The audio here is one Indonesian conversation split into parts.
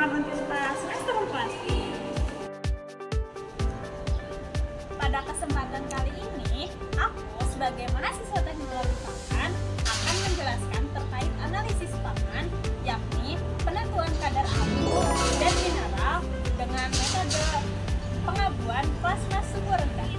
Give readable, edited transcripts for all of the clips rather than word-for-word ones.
pengalaman kita semester 4. Pada kesempatan kali ini, aku sebagai mahasiswa teknologi pangan akan menjelaskan terkait analisis pangan, yakni penentuan kadar abu dan mineral dengan metode pengabuan plasma suhu rendah.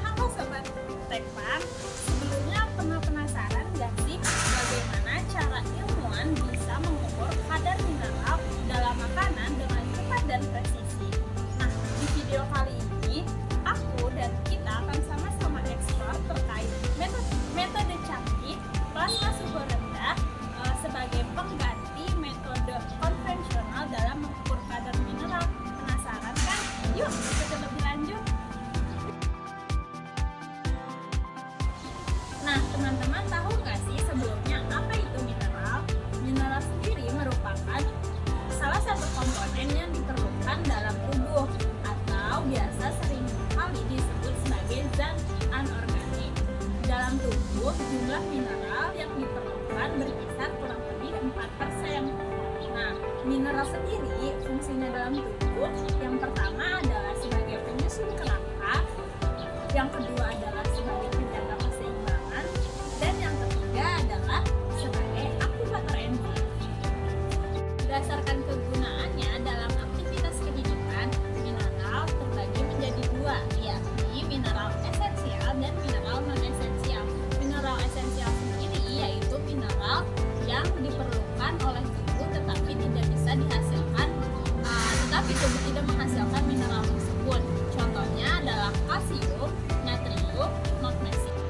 Halo Sobat Tekpan, sebelumnya pernah penasaran gak sih bagaimana cara ilmuwan bisa mengukur kadar mineral dalam makanan dengan cepat dan presisi? Nah, di video kali ini, aku dan kita akan sama-sama eksplor terkait metode canggih plasma suhu rendah sebagai pengganti metode konvensional dalam mengukur kadar mineral. Penasaran kan? Yuk, kita lebih lanjut. Nah, teman-teman tahu nggak sih sebelumnya apa itu mineral? Mineral sendiri merupakan salah satu komponen yang diperlukan dalam tubuh atau biasa sering kali disebut sebagai zat anorganik. Dalam tubuh, jumlah mineral yang diperlukan berkisar kurang lebih 4%. Nah, mineral sendiri fungsinya dalam tubuh yang pertama adalah sebagai penyusun kerangka, yang kedua adalah sebagai penjaga keseimbangan, dan yang ketiga adalah sebagai aktivator enzim. Berdasarkan kegunaannya dalam aktivitas kehidupan, mineral terbagi menjadi dua, yakni mineral esensial dan mineral non-esensial. Mineral esensial sendiri yaitu mineral yang diperlukan oleh tubuh tetapi tidak bisa dihasilkan, tetapi tubuh tidak menghasilkan mineral tersebut. Contohnya adalah kalsium, natrium, magnesium,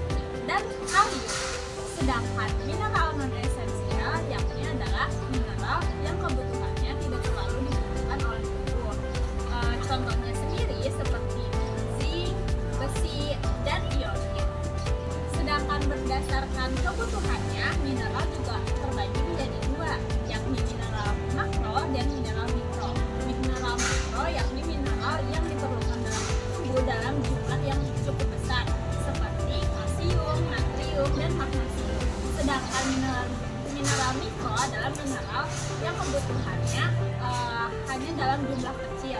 dan kalium. Sedangkan mineral non-esensial yakni adalah mineral yang kebutuhannya tidak selalu dibutuhkan oleh tubuh. Contohnya sendiri seperti zinc, besi, dan ionin. Sedangkan berdasarkan kebutuhannya, mineral juga terbagi menjadi dua, yakni mineral makro dan mineral mikro. Mineral makro yakni mineral yang diperlukan dalam tubuh dalam jumlah yang cukup besar, seperti kalsium, natrium, dan magnesium. Sedangkan mineral mikro adalah mineral yang kebutuhannya hanya dalam jumlah kecil,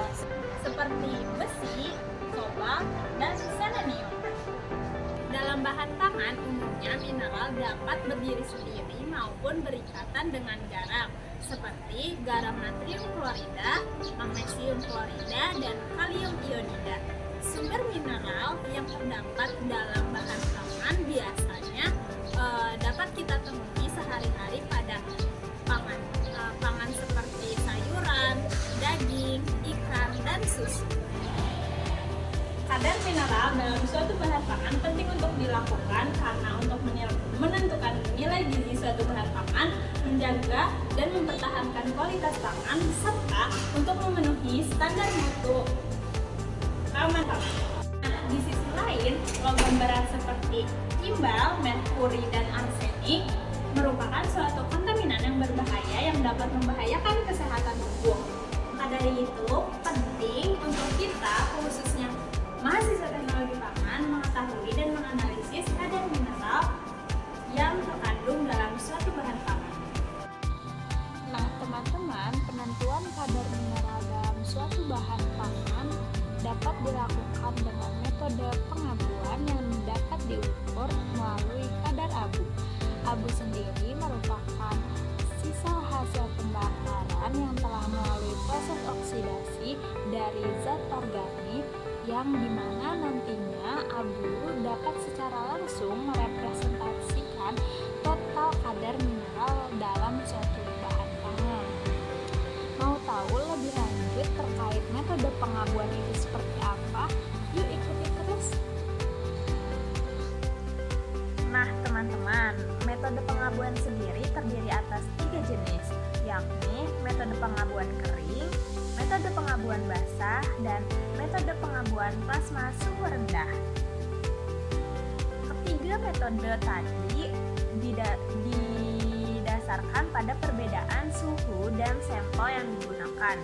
seperti besi, kobalt, dan selenium. Dalam bahan pangan, umumnya mineral dapat berdiri sendiri maupun berikatan dengan garam, seperti garam natrium klorida, magnesium klorida, dan kalium ionida. Sumber mineral yang terdapat dalam bahan pangan biasanya dapat kita temui sehari-hari pada pangan seperti sayuran, daging, ikan, dan susu. Kadar mineral dalam suatu bahan pangan penting untuk dilakukan karena untuk menentukan nilai gizi suatu bahan pangan, menjaga dan mempertahankan kualitas pangan, serta untuk memenuhi standar mutu aman pangan. Nah, di sisi lain, logam berat seperti timbal, merkuri, dan arsenik merupakan suatu kontaminan yang berbahaya yang dapat membahayakan kesehatan tubuh. Maka dari itu, penting untuk kita, khususnya mahasiswa teknologi pangan, mengetahui dan menganalisis kadar mineral yang terkandung dalam suatu bahan pangan. Nah, teman-teman, penentuan kadar mineral dalam suatu bahan pangan dapat dilakukan dengan metode pengabuan yang dapat diukur melalui kadar abu. Abu sendiri merupakan sisa hasil pembakaran yang telah melalui proses oksidasi dari zat organik, yang dimana nantinya abu dapat secara langsung merepresentasikan total kadar mineral dalam suatu bahan pangan. Mau tahu lebih lanjut terkait metode pengabuan itu seperti apa? Yuk ikuti terus. Nah, teman-teman, metode pengabuan sendiri terdiri atas 3 jenis, yakni metode pengabuan kering, metode pengabuan basah, dan metode pengabuan plasma suhu rendah. Ketiga metode tadi didasarkan pada perbedaan suhu dan sampel yang digunakan.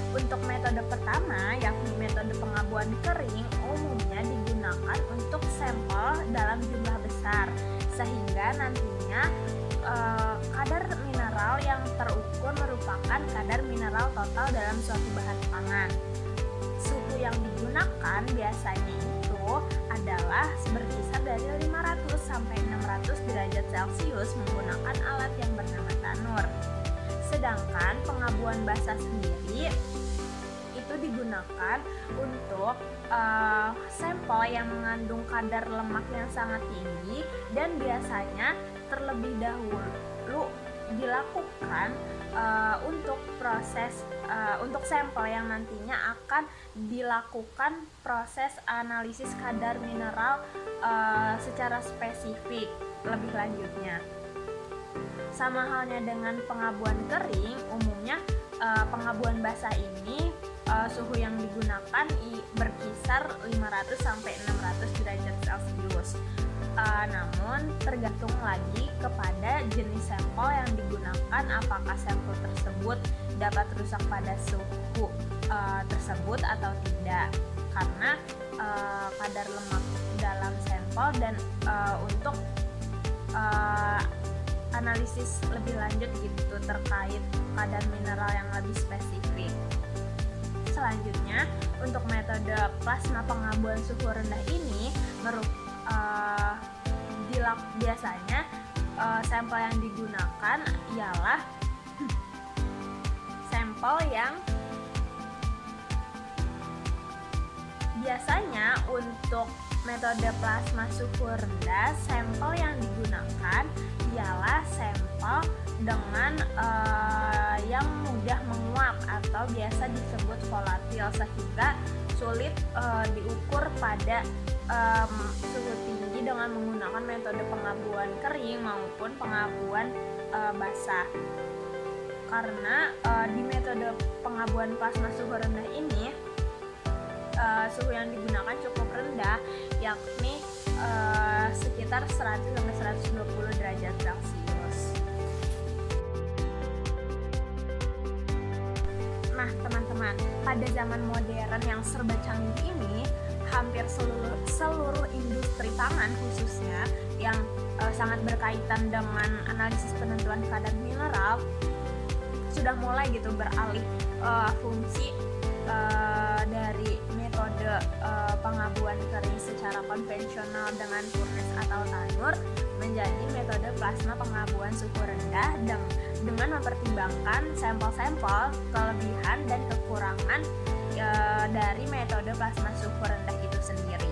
Untuk metode pertama, yakni metode pengabuan kering, umumnya digunakan untuk sampel dalam jumlah besar, sehingga nantinya kadar mineral yang terukur diukur merupakan kadar mineral total dalam suatu bahan pangan. Suhu yang digunakan biasanya itu adalah berkisar dari 500 sampai 600 derajat Celcius menggunakan alat yang bernama tanur. Sedangkan pengabuan basah sendiri itu digunakan untuk sampel yang mengandung kadar lemak yang sangat tinggi dan biasanya terlebih dahulu dilakukan untuk sampel yang nantinya akan dilakukan proses analisis kadar mineral secara spesifik lebih lanjutnya. Sama halnya dengan pengabuan kering, umumnya pengabuan basah ini suhu yang digunakan berkisar 500 sampai 600 derajat Celcius. Namun tergantung lagi kepada jenis sampel yang digunakan, apakah sampel tersebut dapat rusak pada suhu tersebut atau tidak, karena kadar lemak dalam sampel dan untuk analisis lebih lanjut gitu terkait kadar mineral yang lebih spesifik. Selanjutnya, untuk metode plasma pengabuan suhu rendah ini biasanya sampel yang digunakan ialah sampel yang biasanya untuk metode plasma suhu rendah, sampel yang digunakan ialah sampel dengan yang mudah menguap atau biasa disebut volatil, sehingga sulit diukur pada suhu tinggi dengan menggunakan metode pengabuan kering maupun pengabuan basah. Karena di metode pengabuan plasma suhu rendah ini suhu yang digunakan cukup rendah, yakni sekitar 100-120 derajat Celcius. Nah teman-teman, pada zaman modern yang serba canggih ini, hampir seluruh industri pangan khususnya yang sangat berkaitan dengan analisis penentuan kadar mineral sudah mulai gitu beralih fungsi dari metode pengabuan kering secara konvensional dengan furnace atau tanur menjadi metode plasma pengabuan suhu rendah dengan mempertimbangkan sampel-sampel kelebihan dan kekurangan dari metode plasma suhu rendah itu sendiri.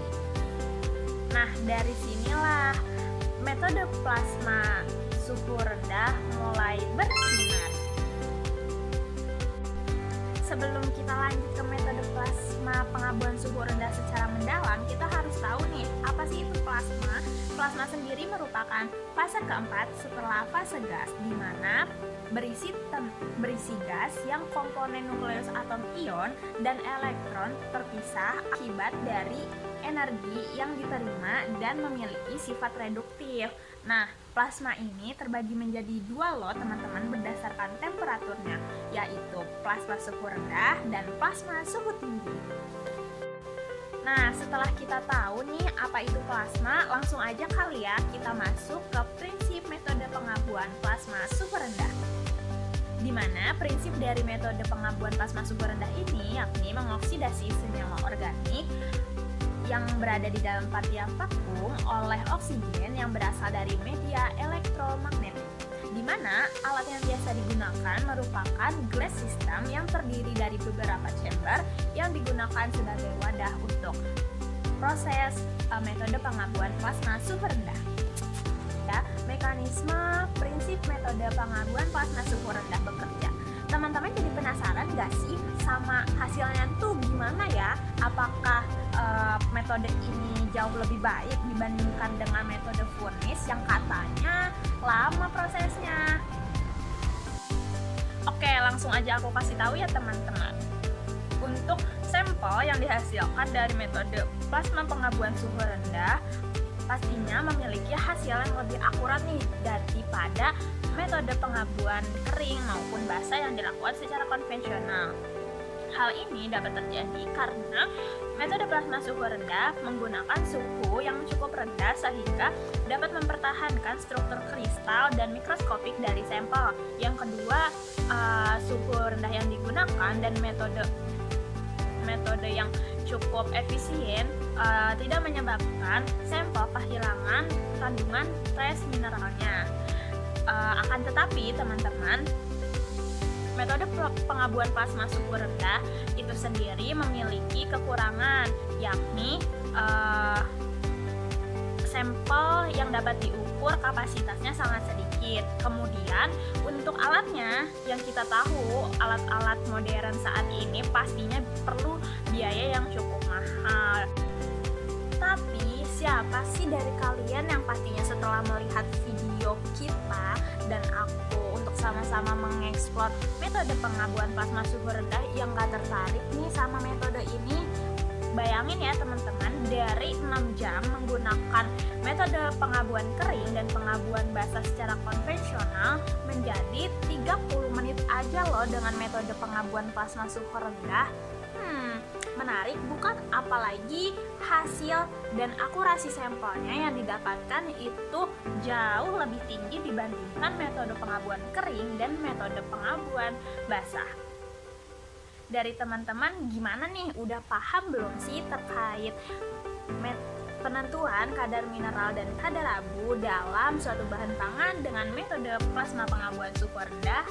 Nah, dari sinilah metode plasma suhu rendah mulai bersinar. Sebelum kita lanjut ke metode plasma pengabuan suhu rendah secara mendalam, kita harus tahu nih, apa sih itu plasma? Plasma sendiri merupakan fase keempat setelah fase gas, di mana berisi gas yang komponen nukleus atom ion dan elektron terpisah akibat dari energi yang diterima dan memiliki sifat reduktif. Nah, plasma ini terbagi menjadi dua lot teman-teman berdasarkan temperaturnya, yaitu plasma suhu rendah dan plasma suhu tinggi. Nah, setelah kita tahu nih apa itu plasma, langsung aja kali ya kita masuk ke prinsip metode pengabuan plasma suhu rendah. Di mana prinsip dari metode pengabuan plasma suhu rendah ini yakni mengoksidasi senyawa organik yang berada di dalam partikel vakum oleh oksigen yang berasal dari media elektromagnetik, di mana alat yang biasa digunakan merupakan glass system yang terdiri dari beberapa chamber yang digunakan sebagai wadah untuk proses metode pengabuan plasma suhu rendah. Ya, mekanisme prinsip metode pengabuan plasma suhu rendah bekerja. Teman-teman jadi penasaran gak sih sama hasilnya tuh gimana ya? Apakah metode ini jauh lebih baik dibandingkan dengan metode furnace yang katanya lama prosesnya? Oke, langsung aja aku kasih tahu ya teman-teman. Untuk sampel yang dihasilkan dari metode plasma pengabuan suhu rendah pastinya memiliki hasil yang lebih akurat nih daripada metode pengabuan kering maupun basah yang dilakukan secara konvensional. Hal ini dapat terjadi karena metode plasma suhu rendah menggunakan suhu yang cukup rendah sehingga dapat mempertahankan struktur kristal dan mikroskopik dari sampel. Yang kedua, suhu rendah yang digunakan dan metode yang cukup efisien tidak menyebabkan sampel kehilangan kandungan trace mineralnya. Akan tetapi teman-teman, metode pengabuan plasma suhu rendah itu sendiri memiliki kekurangan, yakni sampel yang dapat diukur kapasitasnya sangat sedikit. Kemudian untuk alatnya, yang kita tahu alat-alat modern saat ini pastinya perlu biaya yang cukup mahal. Tapi siapa sih dari kalian yang pastinya setelah melihat video kita dan aku untuk sama-sama mengeksplor metode pengabuan plasma suhu rendah yang gak tertarik nih sama metode ini? Bayangin ya teman-teman, dari 6 jam menggunakan metode pengabuan kering dan pengabuan basah secara konvensional menjadi 30 menit aja loh dengan metode pengabuan plasma suhu rendah. Menarik bukan? Apalagi hasil dan akurasi sampelnya yang didapatkan itu jauh lebih tinggi dibandingkan metode pengabuan kering dan metode pengabuan basah. Dari teman-teman gimana nih? Udah paham belum sih terkait penentuan kadar mineral dan kadar abu dalam suatu bahan pangan dengan metode plasma pengabuan suhu rendah?